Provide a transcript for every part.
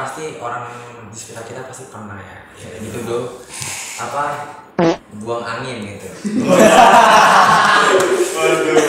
pasti orang di sekitar kita pasti pernah ya gitu bro, apa buang angin gitu. Waduh.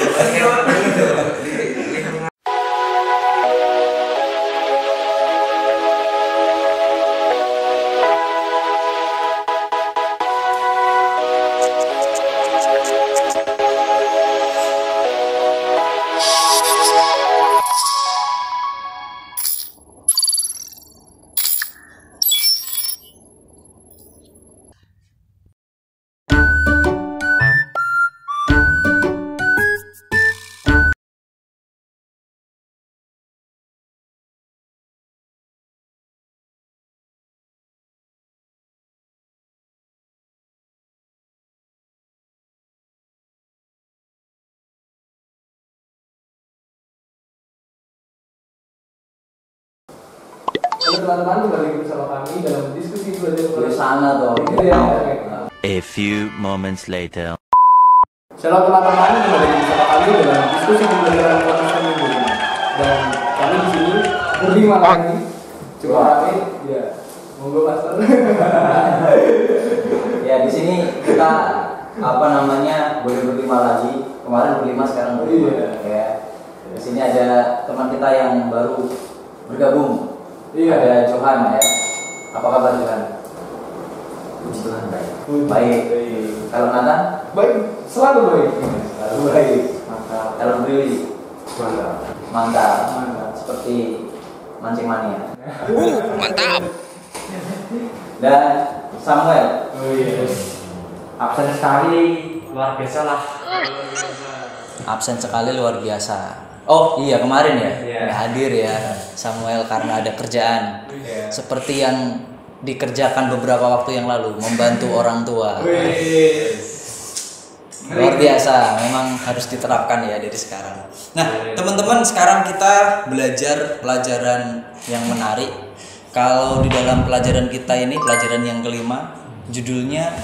Halo teman-teman, kembali bersama kami dalam diskusi belajar sana tuh. A few moments later. Shalom teman-teman, kembali bersama kami dalam diskusi pembelajaran Master Minggu ini. Dan kami di sini berlima lagi. Coba rame, ya. Monggo Master. Ya di sini kita boleh berlima lagi. Kemarin berlima, sekarang berlima. Iya. Ya. Di sini ada teman kita yang baru bergabung. Iya. Ada Johan ya. Apa kabar Johan? Puji Tuhan baik. Baik. Kalau Nathan? Baik, selalu baik. Selalu baik. Mantap. Kalau Brili? Mantap. Mantap. Mantap. Seperti mancing mania. Mantap. Dan Samuel? Oh iya. Absen sekali, luar biasa lah. Absen sekali luar biasa. Oh iya, kemarin ya, Iya. nggak hadir ya Samuel karena ada kerjaan. Iya. Seperti yang dikerjakan beberapa waktu yang lalu, membantu orang tua. Luar biasa, memang harus diterapkan ya dari sekarang. Nah, teman-teman, sekarang kita belajar pelajaran yang menarik. Kalau di dalam pelajaran kita ini, pelajaran yang kelima, judulnya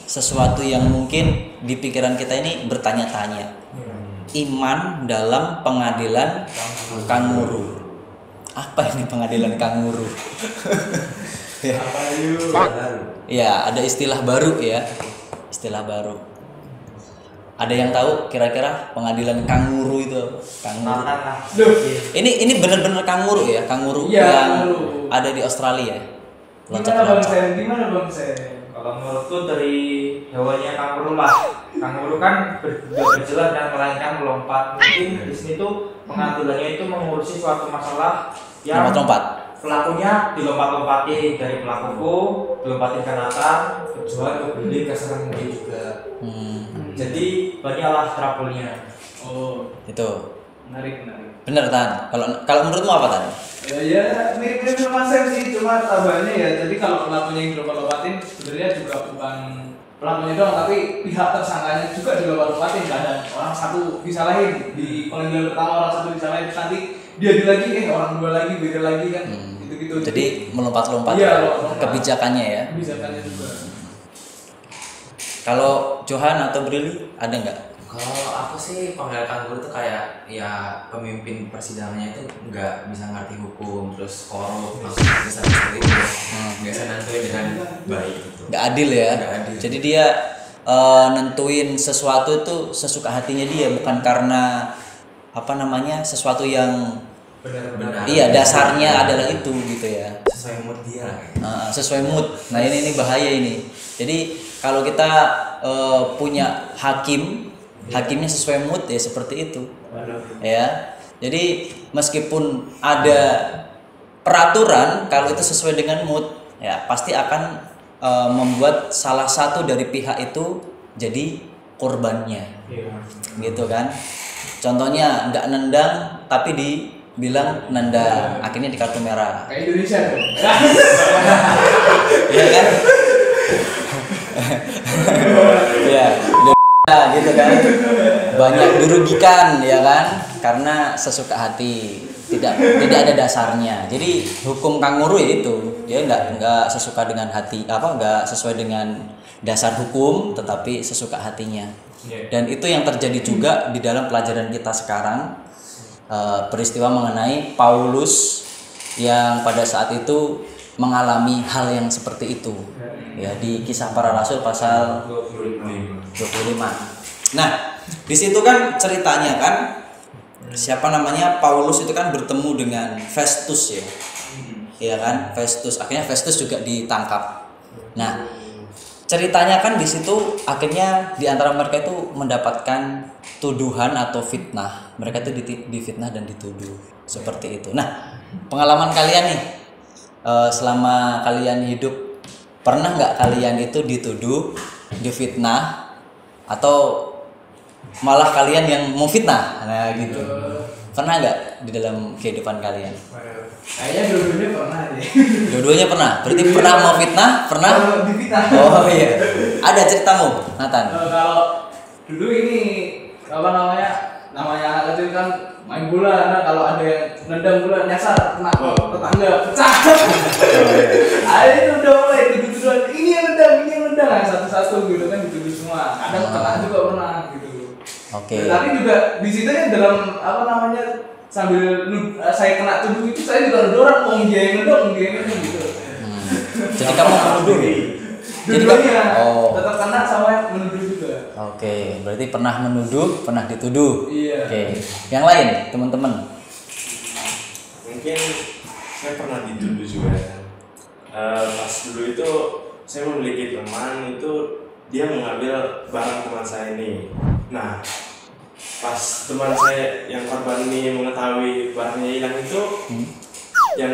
sesuatu yang mungkin di pikiran kita ini bertanya-tanya. Iman dalam pengadilan kanguru. Apa ini pengadilan kanguru? Ya. Ya, ada istilah baru ya. Istilah baru. Ada yang tahu kira-kira pengadilan kanguru itu? Kanguru. Ini benar-benar kanguru ya, kanguru Iya, yang kanguru. ada di Australia. Gimana Bang Sen? Kalau menurutku dari hewannya kanguru lah. Kanguru kan berjalan dan melainkan melompat. Mungkin di sini tuh pengadilannya itu mengurusi suatu masalah yang Lompat-lompat. pelakunya dilompat-lompatin dari pelakuku, dilompatin ke Nathan, ke Johan, ke Billy, ke Serang mungkin juga. Jadi banyaklah trouble-nya. Oh, Itu. menarik. Bener Tan. Kalau menurutmu apa Tan? Ya mirip-mirip sama Sam sih, cuma tambahannya ya. Jadi kalau pelakunya yang dilompat-lompatin sebenarnya juga bukan pelakunya doang, tapi pihak tersangkanya juga dilompat-lompatin. Kadang orang satu disalahin di pengadilan pertama, orang satu disalahin, terus nanti dia lagi, orang dua lagi, beda lagi kan, gitu-gitu. Jadi melompat-lompat Iya, lompat-lompat. kebijakannya ya. Kebijakannya juga. Kalau Johan atau Brili ada nggak? Kalau aku sih pengadilan kanguru itu kayak ya pemimpin persidangannya itu nggak bisa ngerti hukum, terus korup, langsung bisa seperti itu, nggak bisa nentuin dengan baik gitu. Nggak adil ya. Nggak adil. Jadi dia nentuin sesuatu itu sesuka hatinya dia, bukan karena sesuatu yang Benar. iya dasarnya adalah itu gitu ya. Sesuai mood dia. Sesuai mood. Nah ini bahaya ini. Jadi kalau kita punya hakimnya sesuai mood ya seperti itu. Ya. Jadi meskipun ada peraturan, kalau itu sesuai dengan mood, ya pasti akan membuat salah satu dari pihak itu jadi korbannya. Gitu kan. Contohnya nggak nendang tapi dibilang nendang, akhirnya di kartu merah. Kayak Indonesia dong. Iya kan? Ya, gitu kan. Banyak dirugikan ya kan karena sesuka hati, tidak ada dasarnya. Jadi hukum kanguru ya itu, dia nggak sesuka dengan hati, nggak sesuai dengan dasar hukum, tetapi sesuka hatinya. Dan itu yang terjadi juga di dalam pelajaran kita sekarang, peristiwa mengenai Paulus yang pada saat itu mengalami hal yang seperti itu. Ya, di Kisah Para Rasul pasal 25. Nah, di situ kan ceritanya kan siapa namanya Paulus itu kan bertemu dengan Festus ya. Iya kan? Festus. Akhirnya Festus juga ditangkap. Nah, ceritanya kan di situ akhirnya di antara mereka itu mendapatkan tuduhan atau fitnah. Mereka itu difitnah dan dituduh seperti itu. Nah, pengalaman kalian nih selama kalian hidup, pernah nggak kalian itu dituduh, difitnah, atau malah kalian yang mau fitnah? Nah gitu. Pernah nggak di dalam kehidupan kalian? Kayaknya dua-duanya pernah deh. Dua-duanya pernah. Berarti pernah mau fitnah, pernah? Kalau difitnah. Oh iya. Ada ceritamu, Nathan? Kalau dulu ini apa namanya anak kecil kan main bola. Nah kalau ada yang nendang bola nyasar kena tetangga pecah. Itu udah mulai tuduh-tuduhan ini yang nendang nah, satu-satu gitu kan dituduh semua. Kadang kena juga pernah gitu. Oke. Tapi juga di situ kan dalam apa namanya sambil saya kena tuduh itu saya juga nuduh orang dia yang nendang gitu. Jadi kamu menuduh? Dua-duanya oh. tetap kena sama menuduh juga. Oke, berarti pernah menuduh, pernah dituduh. Iya. Oke. Yang lain, teman-teman? Mungkin saya pernah dituduh juga. Pas dulu itu saya memiliki teman itu dia mengambil barang teman saya ini. Nah, pas teman saya yang korban ini mengetahui barangnya hilang itu, yang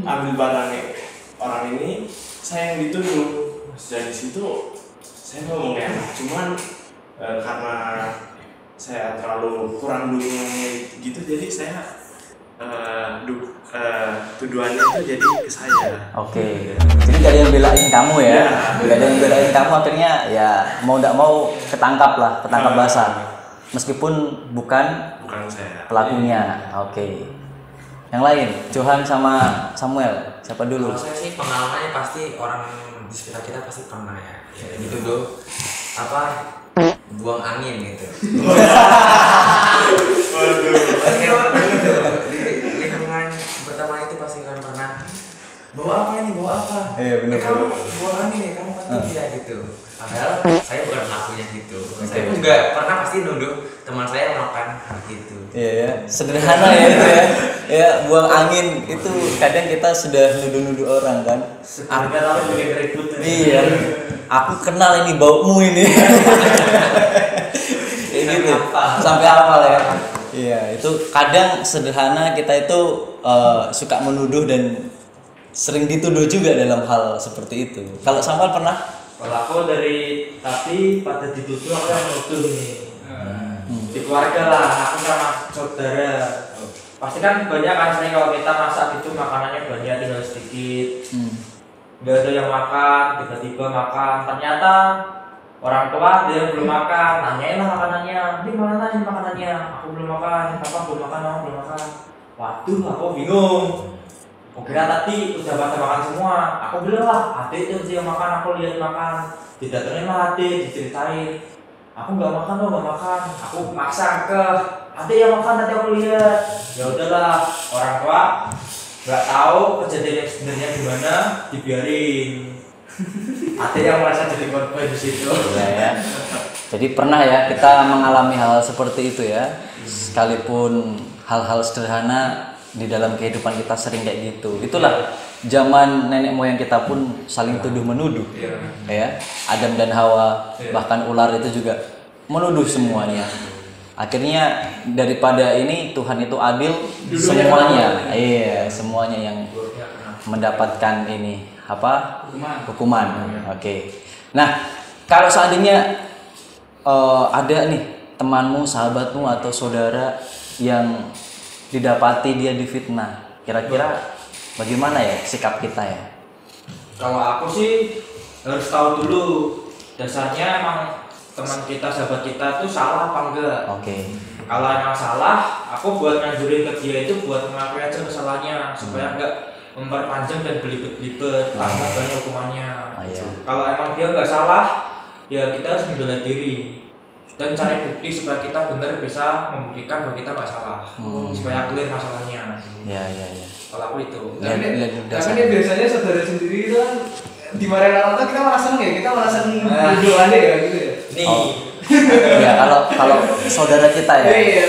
ambil barang orang ini saya yang dituduh. Dari situ saya ngomong enak, cuman karena saya terlalu kurang dukungannya gitu, jadi saya tuduhannya itu jadi ke saya. Oke. Jadi gak ada yang belain kamu ya? Gak ada yang belain kamu, akhirnya ya mau tidak mau ketangkap basah. Meskipun bukan saya pelakunya. Oke. Yang lain, Johan sama Samuel, siapa dulu? Kalau saya sih pengalamannya pasti orang di sekitar kita pasti pernah ya dituduh apa buang angin gitu. Di lingkungan pertama itu pasti kan pernah bawa apa nih, bawa apa? Iya benar. Kamu buang angin ya, kamu pasti tidak gitu. Padahal saya bukan pelakunya gitu. Saya pun juga pernah pasti nuduh teman saya melakukan hal itu. Iya ya, sederhana ya itu ya. Ya, buang angin itu kadang kita sudah nuduh-nuduh orang kan. Harga tapi bikin ribut. Iya. Aku kenal ini baumu ini. Kayak gitu. Sampai hafal ya. Iya, itu kadang sederhana kita itu suka menuduh dan sering dituduh juga dalam hal seperti itu. Kalau Samuel pernah? Kalau aku dari tapi pada dituduh aku yang menuduh nih. Di keluarga lah, aku sama saudara. Pasti kan banyak kan sering kalau kita masak itu makanannya banyak tinggal sedikit. Nggak ada yang makan, tiba-tiba makan. Ternyata orang tua dia belum makan, nanyain lah makanannya. Ini mana nih makanannya? Aku belum makan, papa belum makan, mama belum makan. Waduh, aku bingung. Aku kira tadi udah pada makan semua. Aku bilang lah, adik itu yang makan, aku lihat makan. Didatengin lah adik, diceritain. Aku nggak makan loh, nggak makan. Aku maksa ke adik yang makan, nanti aku lihat. Ya udahlah, orang tua nggak tahu kejadian yang sebenarnya gimana, dibiarin. Adik yang merasa jadi korban di situ. Ya. Jadi pernah ya kita mengalami hal seperti itu ya. Sekalipun hal-hal sederhana di dalam kehidupan kita sering kayak gitu. Itulah zaman nenek moyang kita pun saling tuduh menuduh. Ya. Adam dan Hawa, bahkan ular itu juga menuduh semuanya. Akhirnya daripada ini Tuhan itu adil, semuanya. Iya, semuanya yang mendapatkan ini apa? Hukuman. Oke. Nah, kalau seandainya ada nih temanmu, sahabatmu atau saudara yang didapati dia difitnah, kira-kira bagaimana ya sikap kita ya? Kalau aku sih harus tahu dulu dasarnya emang teman kita, sahabat kita tuh salah apa enggak. Oke. Kalau emang salah, aku buat nganjurin ke dia itu buat mengakui aja kesalahannya supaya enggak memperpanjang dan belibet-belibet tambah banyak hukumannya. Iya. Kalau emang dia enggak salah, ya kita harus membela diri dan cari bukti supaya kita benar bisa membuktikan bahwa kita enggak salah, supaya clear masalahnya. Ya. Kalau aku itu. Tapi ini biasanya saudara sendiri itu kan dimarahin orang tua kita malah seneng ya, kita malah seneng doanya ya gitu ya. Nih. Ya kalau saudara kita ya Iya.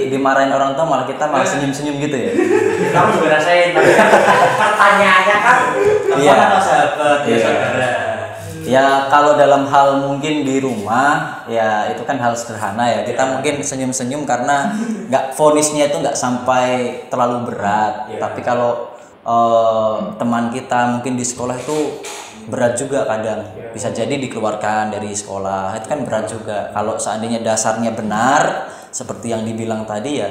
dimarahin orang tua malah kita malah senyum-senyum gitu ya. Kamu juga rasain, tapi kan pertanyaannya kan teman Iya. atau sahabat ya Iya. saudara. Ya kalau dalam hal mungkin di rumah ya itu kan hal sederhana ya, kita mungkin senyum-senyum karena nggak vonisnya itu nggak sampai terlalu berat. Iya. Tapi kalau teman kita mungkin di sekolah itu berat juga kadang, bisa jadi dikeluarkan dari sekolah, itu kan berat juga. Kalau seandainya dasarnya benar seperti yang dibilang tadi ya,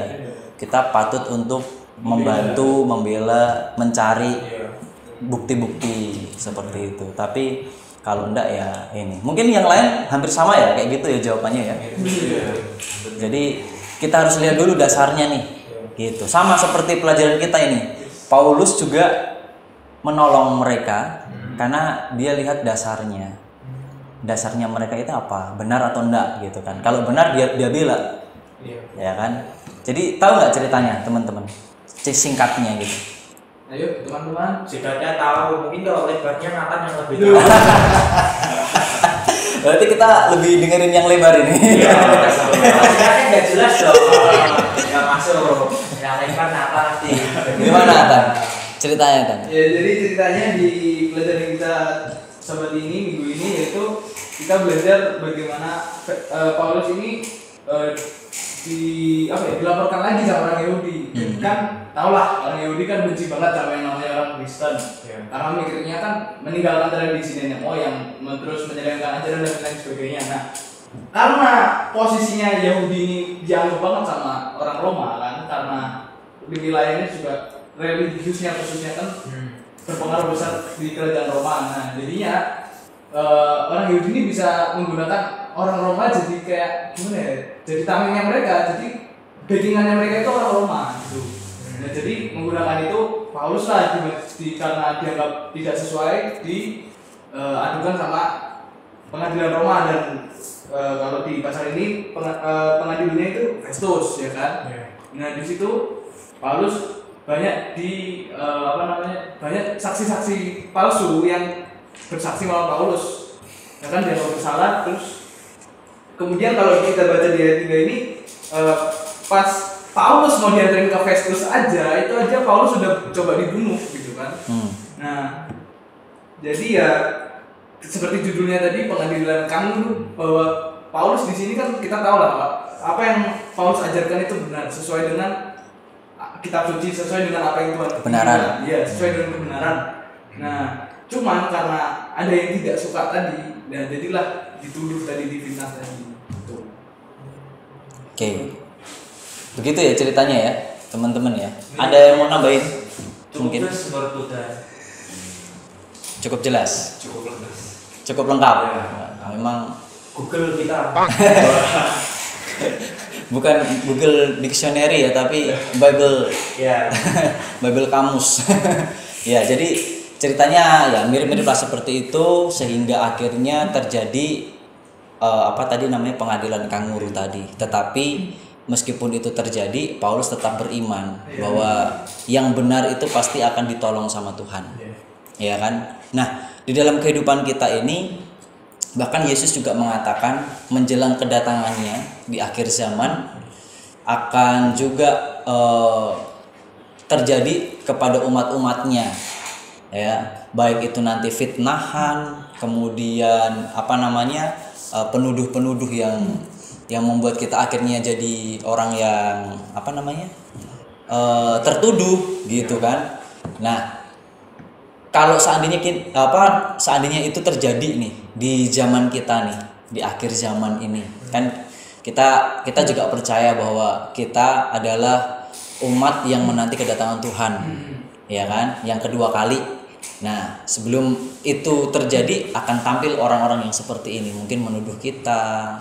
kita patut untuk membantu, membela, mencari bukti-bukti seperti itu. Tapi kalau enggak ya ini mungkin yang lain hampir sama ya kayak gitu ya jawabannya ya. Jadi kita harus lihat dulu dasarnya nih gitu, sama seperti pelajaran kita ini. Paulus juga menolong mereka karena dia lihat dasarnya mereka itu apa, benar atau enggak gitu kan. Kalau benar dia bela ya kan. Jadi tahu nggak ceritanya teman-teman, singkatnya gitu. Ayo teman-teman. Singkatnya tahu, mungkin kalau lebarnya Nathan yang lebih Aduh. tahu. Berarti kita lebih dengerin yang lebar ini. Iya, singkatnya nggak jelas dong, nggak masuk. Yang lebar Nathan nanti. Gimana Tan? Ceritanya Tan? Ya jadi ceritanya di pelajaran kita sahabat ini minggu ini yaitu kita belajar bagaimana Paulus ini dilaporkan lagi sama orang Yahudi. Jadi kan tau lah orang Yahudi kan benci banget sama yang namanya orang Kristen. Karena mikirnya kan meninggalkan tradisi nenek moyang, terus menyelewengkan ajaran dan lain sebagainya. Nah, karena posisinya Yahudi ini dianggap banget sama orang Roma kan, karena di wilayahnya juga religiusnya khususnya kan berpengaruh besar di kerajaan Roma. Nah, jadinya orang Yahudi ini bisa menggunakan orang Roma jadi kayak gimana ya? Jadi tamengnya mereka, jadi backingannya mereka itu orang Roma gitu. Nah, jadi menggunakan itu Paulus lah karena dianggap tidak sesuai diadukan sama pengadilan Roma dan kalau di pasal ini pengadilannya itu Festus ya kan. Nah di situ Paulus banyak banyak saksi-saksi palsu yang bersaksi melawan Paulus ya kan, dia bersalah. Terus kemudian kalau kita baca di ayat 3 ini pas Paulus mau diantarin ke Festus aja, itu aja Paulus sudah coba dibunuh gitu kan. Nah jadi ya seperti judulnya tadi pengadilan kamu, bahwa Paulus di sini kan kita tahu lah apa yang Paulus ajarkan itu benar, sesuai dengan kitab suci, sesuai dengan apa yang Tuhan Kebenaran. Iya, sesuai dengan kebenaran. Nah, cuman karena ada yang tidak suka tadi, dan jadilah dituduh tadi, difitnah tadi. Gitu. Oke. Begitu ya ceritanya ya, teman-teman ya. Ada yang mau nambahin? Mungkin. Cukup jelas. Cukup lengkap. Nah, memang Google kita. bukan Google Dictionary ya, tapi Bible. Ya. Bible kamus. Ya, jadi ceritanya ya mirip-mirip lah seperti itu sehingga akhirnya terjadi pengadilan kanguru tadi. Tetapi meskipun itu terjadi, Paulus tetap beriman bahwa yang benar itu pasti akan ditolong sama Tuhan. Ya kan? Nah, di dalam kehidupan kita ini bahkan Yesus juga mengatakan menjelang kedatangannya di akhir zaman akan juga terjadi kepada umat-umatnya, ya, baik itu nanti fitnahan, kemudian penuduh-penuduh yang membuat kita akhirnya jadi orang yang tertuduh gitu kan. Nah, kalau seandainya itu terjadi nih di zaman kita nih, di akhir zaman ini, kan kita juga percaya bahwa kita adalah umat yang menanti kedatangan Tuhan, ya kan, yang kedua kali. Nah, sebelum itu terjadi akan tampil orang-orang yang seperti ini, mungkin menuduh kita,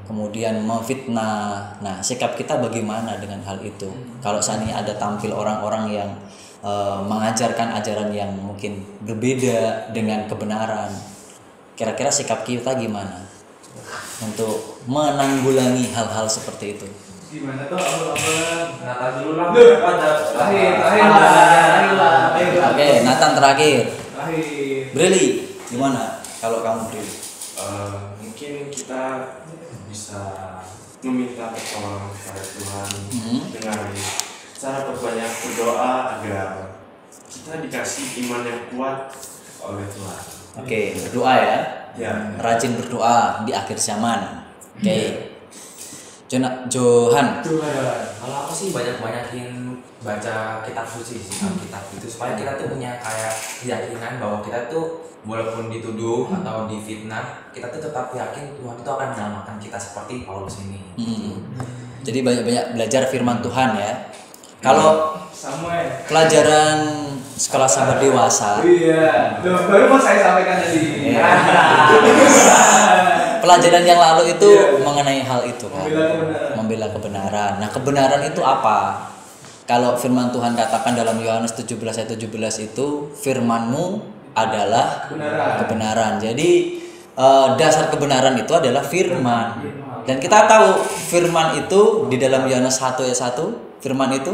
kemudian memfitnah. Nah, sikap kita bagaimana dengan hal itu? Kalau seandainya ada tampil orang-orang yang mengajarkan ajaran yang mungkin berbeda dengan kebenaran, kira-kira sikap kita gimana untuk menanggulangi hal-hal seperti itu? Gimana tuh abang-abang? Nathan dulu lah. Duh. Ada Terakhir lah. Oke, Nathan terakhir. Terakhir. Brili, gimana kalau kamu Brili? Mungkin kita bisa meminta pertolongan kepada Tuhan dengan cara berbanyak berdoa agar kita dikasih iman yang kuat oleh Tuhan. Oke, berdoa ya. Ya. Rajin berdoa di akhir zaman. Oke. Johan. Kalau aku sih banyak-banyakin baca kitab suci sih, kitab itu supaya kita tuh punya kayak keyakinan bahwa kita tuh walaupun dituduh atau difitnah, kita tuh tetap yakin Tuhan itu akan menyelamatkan kita seperti Paulus ini. Jadi banyak-banyak belajar firman Tuhan ya. Kalau Samuel. pelajaran sekolah sahabat dewasa, Iya. Baru mau saya sampaikan tadi. pelajaran yang lalu itu Iya. mengenai hal itu kan. Membela kebenaran. Nah, kebenaran itu apa? Kalau firman Tuhan katakan dalam Yohanes 17 ayat 17 itu, firman-Mu adalah kebenaran. Jadi dasar kebenaran itu adalah firman. Dan kita tahu firman itu di dalam Yohanes 1 ayat 1, firman itu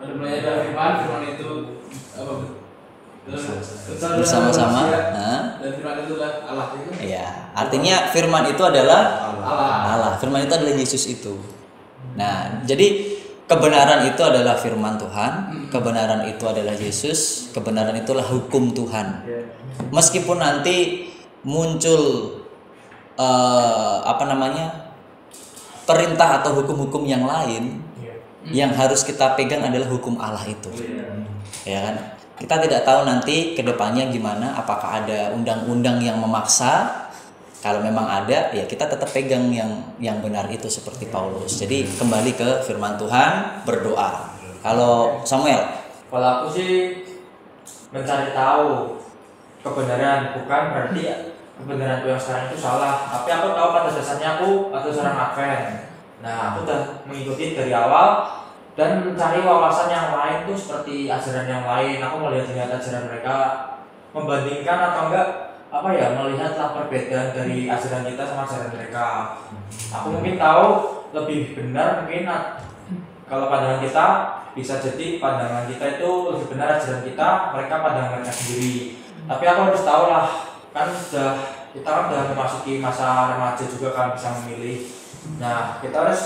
Ada mulai ada firman itu apa? bersama-sama. Dan firman itu adalah Allah itu. Iya, artinya firman itu adalah Allah. Allah. Firman itu adalah Yesus itu. Nah, jadi kebenaran itu adalah firman Tuhan, kebenaran itu adalah Yesus, kebenaran itulah hukum Tuhan. Meskipun nanti muncul perintah atau hukum-hukum yang lain, yang harus kita pegang adalah hukum Allah itu. Ya kan? Kita tidak tahu nanti kedepannya gimana, apakah ada undang-undang yang memaksa. Kalau memang ada, ya kita tetap pegang yang benar itu seperti Paulus. Jadi kembali ke firman Tuhan, berdoa. Kalau Samuel, Kalau aku sih mencari tahu kebenaran, bukan berarti kebenaranku yang sekarang itu salah. Tapi aku tahu pada dasarnya aku atau seorang Advent. Nah, aku udah mengikuti dari awal dan mencari wawasan yang lain tuh seperti ajaran yang lain. Aku melihat ajaran mereka, membandingkan atau enggak melihatlah perbedaan dari ajaran kita sama ajaran mereka. Aku mungkin tahu lebih benar mungkin kalau pandangan kita, bisa jadi pandangan kita itu lebih benar ajaran kita, mereka pandangan mereka sendiri. Tapi aku harus tahu lah, kan kita kan udah memasuki masa remaja juga kan, bisa memilih. Nah, kita harus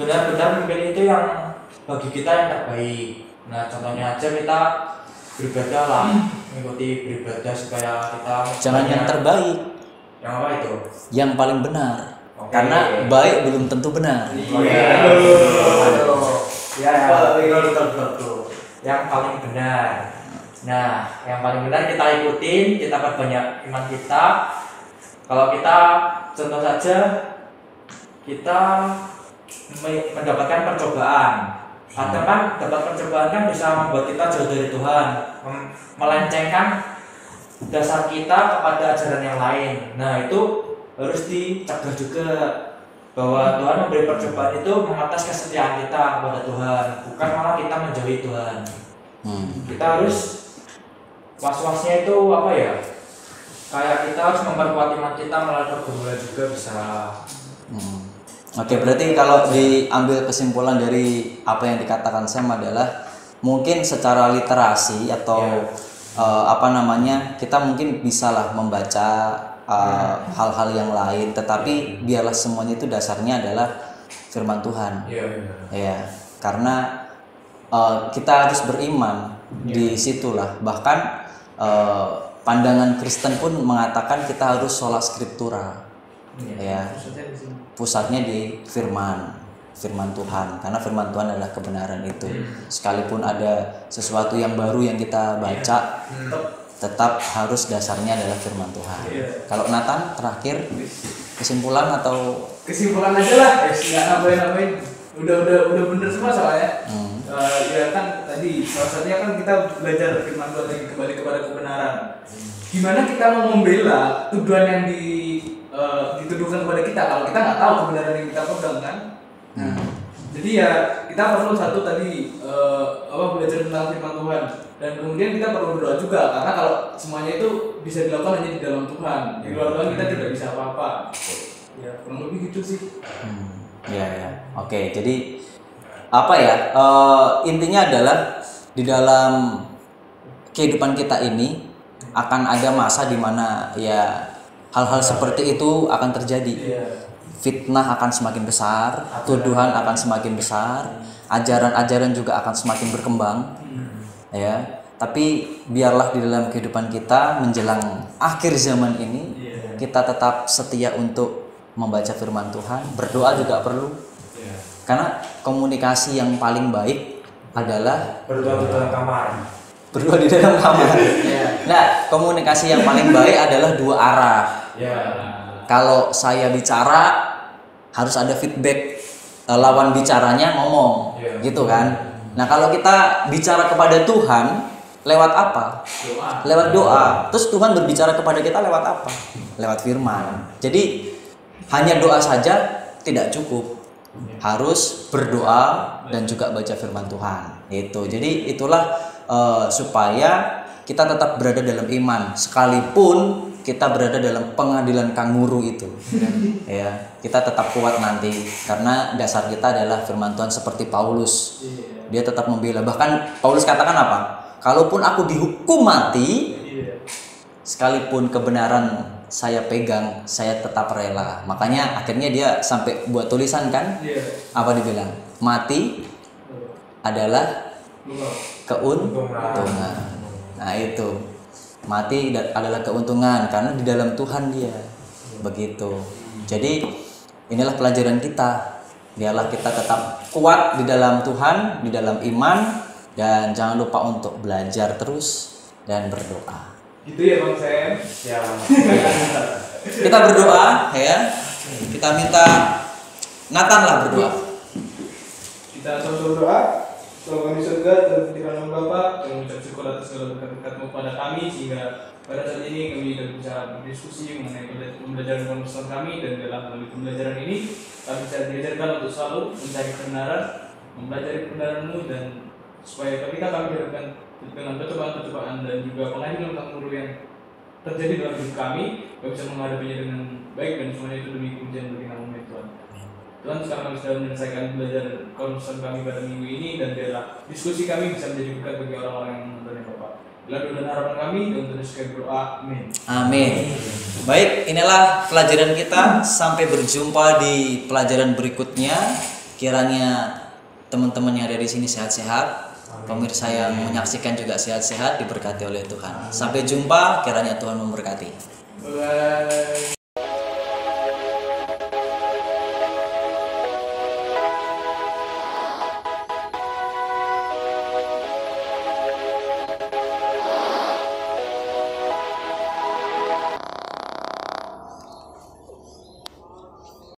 benar-benar memilih itu yang bagi kita yang terbaik. Nah, contohnya aja kita beribadah lah, mengikuti beribadah supaya kita jangan yang terbaik, yang apa itu? yang paling benar. Oke. Karena baik belum tentu benar. Betul. Yang paling benar. Nah, yang paling benar kita ikutin, kita perbanyak iman kita. Kalau kita contoh saja, kita mendapatkan percobaan. Atau kan dapat percobaan kan bisa membuat kita jauh dari Tuhan, melencengkan dasar kita kepada ajaran yang lain. Nah, itu harus dicegah juga, bahwa Tuhan memberi percobaan itu mengatas kesetiaan kita kepada Tuhan, bukan malah kita menjauhi Tuhan. Kita harus was-wasnya itu kayak kita harus memperkuat iman kita melalui pergumulan juga bisa. Oke, berarti kalau diambil kesimpulan dari apa yang dikatakan Sam adalah mungkin secara literasi atau kita mungkin bisalah membaca hal-hal yang lain, tetapi biarlah semuanya itu dasarnya adalah firman Tuhan. Ya, karena kita harus beriman di situlah. Bahkan pandangan Kristen pun mengatakan kita harus sholat skriptura. Ya, pusatnya di firman Tuhan, karena firman Tuhan adalah kebenaran itu. Sekalipun ada sesuatu yang baru yang kita baca, tetap harus dasarnya adalah firman Tuhan. Kalau Nathan terakhir kesimpulan atau kesimpulan aja lah, nggak ngapain-ngapain. Udah bener semua soalnya. Ya kan tadi salah satunya kan kita belajar firman Tuhan lagi, kembali kepada kebenaran. Gimana kita mau membela tuduhan yang dituduhkan kepada kita kalau kita nggak tahu kebenaran yang kita pegang kan? Jadi ya kita perlu satu tadi belajar tentang firman Tuhan, dan kemudian kita perlu berdoa juga, karena kalau semuanya itu bisa dilakukan hanya di dalam Tuhan. Di luar Tuhan kita tidak bisa apa-apa. Ya kurang lebih gitu sih. Ya. Oke, jadi apa ya? Intinya adalah di dalam kehidupan kita ini akan ada masa di mana ya hal-hal seperti itu akan terjadi. Fitnah akan semakin besar, tuduhan akan semakin besar, ajaran-ajaran juga akan semakin berkembang. Ya. Tapi biarlah di dalam kehidupan kita menjelang akhir zaman ini kita tetap setia untuk membaca firman Tuhan, berdoa juga perlu. Karena komunikasi yang paling baik adalah Berdoa di dalam kamar. berdoa di dalam kamar. Nah, komunikasi yang paling baik adalah dua arah. Kalau saya bicara harus ada feedback, lawan bicaranya ngomong, gitu kan. Nah, kalau kita bicara kepada Tuhan lewat apa? Lewat doa. Terus Tuhan berbicara kepada kita lewat apa? Lewat firman. Jadi hanya doa saja tidak cukup. Harus berdoa dan juga baca firman Tuhan. Itu. Jadi itulah supaya kita tetap berada dalam iman sekalipun kita berada dalam pengadilan kanguru itu. Ya, kita tetap kuat nanti karena dasar kita adalah firman Tuhan seperti Paulus. Dia tetap membela. Bahkan Paulus katakan apa? Kalaupun aku dihukum mati, sekalipun kebenaran saya pegang, saya tetap rela. Makanya akhirnya dia sampai buat tulisan kan? Apa dibilang? Mati adalah keuntungan. Nah itu, mati adalah keuntungan karena di dalam Tuhan dia. Begitu. Jadi inilah pelajaran kita. Biarlah kita tetap kuat di dalam Tuhan, di dalam iman, dan jangan lupa untuk belajar terus dan berdoa. Gitu ya Bang Sam. Kita berdoa ya. Kita minta Nathan lah berdoa. Kita sama-sama berdoa. Tuhan kami surga, Tuhan di dalam Bapa, kami mengucap syukur atas segala berkat-berkat-Mu pada kami sehingga pada saat ini kami dapat bisa berdiskusi mengenai pembelajaran konversi kami, dan dalam melalui pembelajaran ini kami bisa diajarkan untuk selalu mencari kebenaran, mempelajari kebenaran-Mu, dan supaya ketika kami dihadapkan dengan percobaan-percobaan dan juga pengadilan kanguru yang terjadi dalam hidup kami bisa menghadapinya dengan baik, dan semuanya itu demi kemuliaan bagi nama Tuhan. Tuhan, sekarang kami sudah menyelesaikan belajar konsen kami pada minggu ini, dan biarlah diskusi kami bisa menjadi berkat bagi orang-orang yang menonton Bapak. Bila doa dan harapan kami, dan terus kami berdoa, amin. Amin. Baik, inilah pelajaran kita. Sampai berjumpa di pelajaran berikutnya. Kiranya teman-teman yang ada di sini sehat-sehat. Pemirsa yang menyaksikan juga sehat-sehat, diberkati oleh Tuhan. Sampai jumpa, kiranya Tuhan memberkati. Bye.